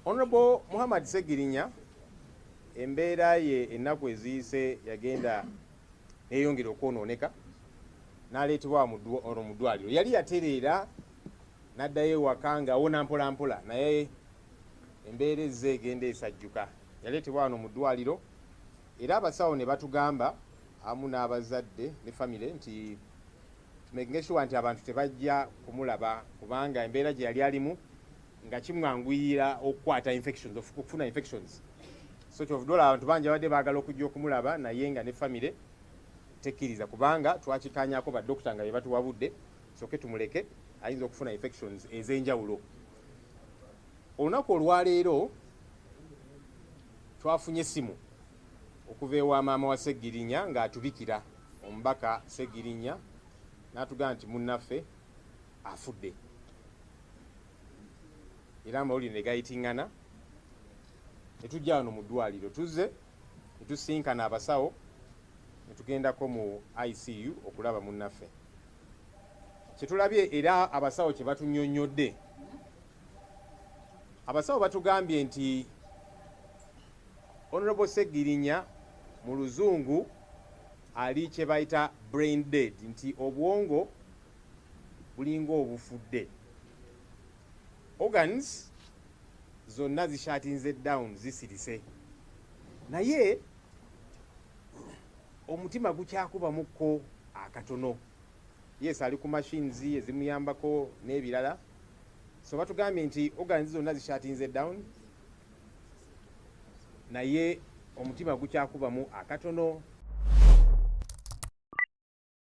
Honorable Muhammad Ssegirinya embeera ye ennaku eziyise yagenda neyongera okwonooneka n'aleetebwa mu ddwaliro. Yali yatereera n'addayo ewaka ng'awona mpola mpola, naye embeera ezze egenda esajjuka. Yaleetebwa wano mu ddwaliro era abasawo ne batugamba amu n'abazadde ne famire nti tumaking sure nti abantu tebajja kumulaba kubanga embeera gye yali alimu nga kimwanguyira okukwata infections, okufuna infections. So kyovudola abantu bangi abadde baagala okujja okumulaba naye nga ne famire tekkiriza kubanga twakikanyako baddokita nga be batuwabudde soke tumuleke ayinza okufuna infections ez'enjawulo. Olunaku olwaleero twafunye essimu okuva ewa maama wa Ssegirinya ng'atubikira omubaka Ssegirinya n'atugamba nti munnaffe afudde. Era amawulire ne gayitingana ne tujja wano mu ddwaliro, tuzze ne tusinkana abasawo ne tugendako mu ICU okulaba munnaffe. Kye tulabye era abasawo kye batunnyonnyodde, abasawo batugambye nti Honorable Ssegirinya mu luzungu ali kye bayita brain dead, nti obwongo bulinga obufudde. Organs zonna zishatinze down, zisirise, naye omutima gukyakubamuko akatono. Yes, ali ku machines ezimuyambako n'ebirala. So batugambye nti organs zonna zishatinze down naye omutima gukyakubamu akatono.